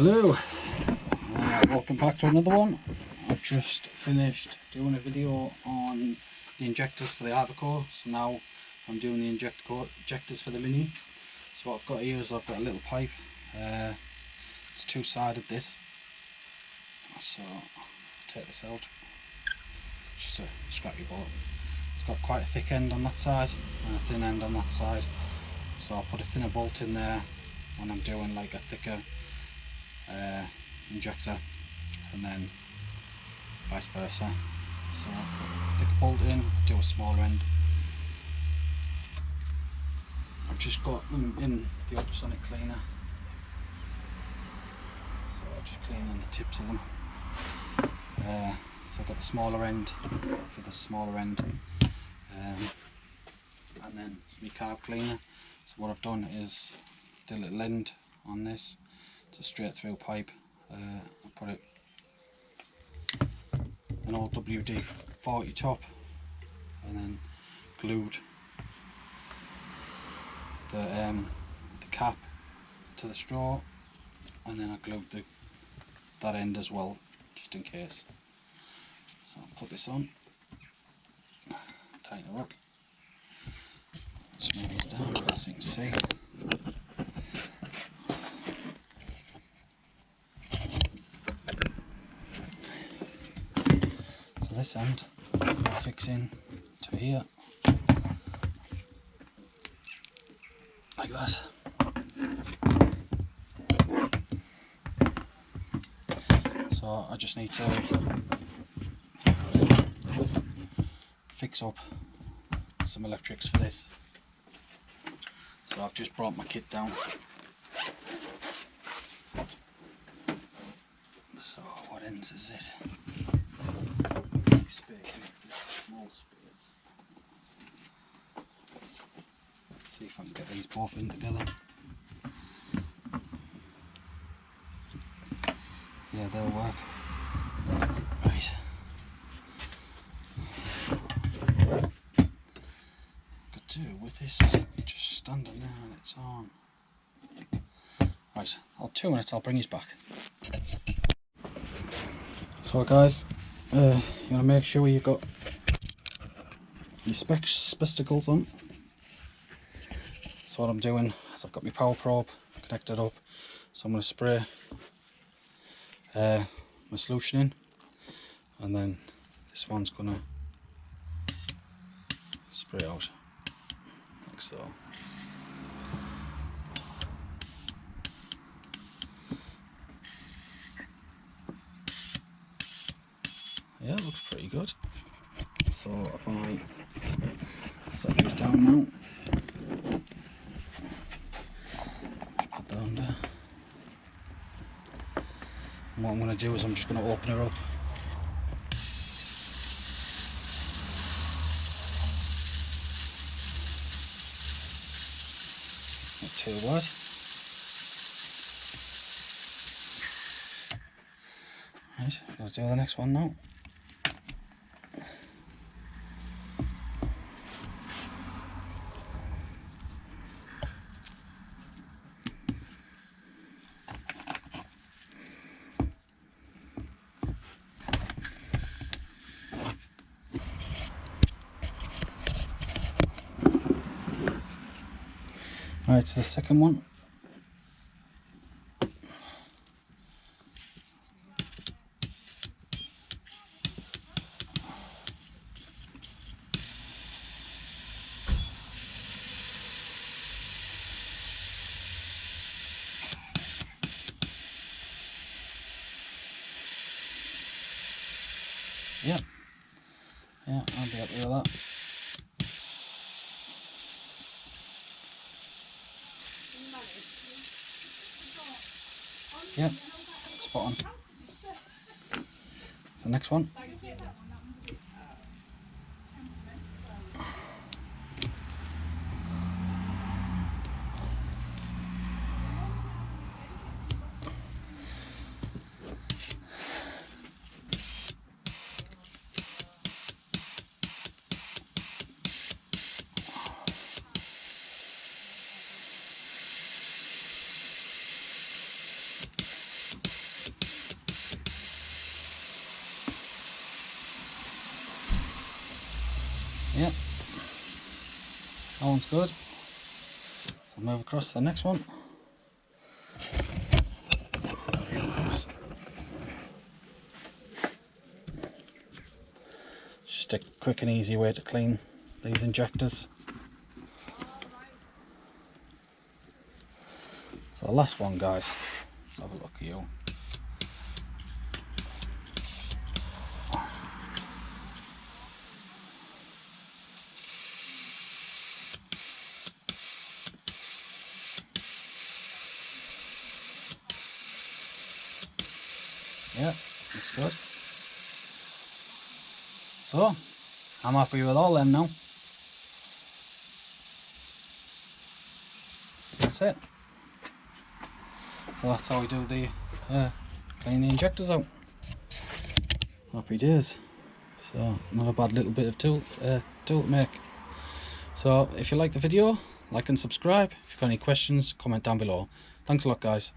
Hello, welcome back to another one. I've just finished doing a video on the injectors for the Articore, so now I'm doing the injectors for the Mini. So what I've got here is I've got a little pipe, it's two-sided this, so I'll take this out, just a scrappy bolt. It's got quite a thick end on that side and a thin end on that side, so I'll put a thinner bolt in there when I'm doing like a thicker injector, and then vice versa. So I'll put a thicker bolt in, do a smaller end. I've just got them in the ultrasonic cleaner, so I'll just clean on the tips of them. So I've got the smaller end for the smaller end, and then my carb cleaner. So what I've done is do a little end on this. It's a straight through pipe. I put it an old WD-40 top, and then glued the cap to the straw, and then I glued that end as well, just in case. So I'll put this on, tighten her up, smooth it down as you can see. So this end I'll fix in to here, like that. So I just need to fix up some electrics for this. So I've just brought my kit down. So what ends is it? Big spade, small spades. Let's see if I can get these both in together. Yeah, they'll work. Right. Could do with this just standing there on its own. Right, 2 minutes, I'll bring you back. So guys, you want to make sure you've got your spectacles on. So what I'm doing is I've got my power probe connected up, so I'm going to spray my solution in, and then this one's going to spray out like so. Yeah, it looks pretty good. So if I set this down now, just put that under. And what I'm going to do is I'm just going to open her up. It's not too wide. Right, I'm going to do the next one now. Right, so the second one. Yep. Yeah, I'll be happy with that. Yep, spot on. So next one. That one's good. So I'll move across to the next one. Just a quick and easy way to clean these injectors. So the last one, guys, let's have a look here. Yeah, looks good. So, I'm happy with all them now. That's it. So that's how we do the clean the injectors out. Happy days. So not a bad little bit of tool to make. So if you like the video, like and subscribe. If you've got any questions, comment down below. Thanks a lot, guys.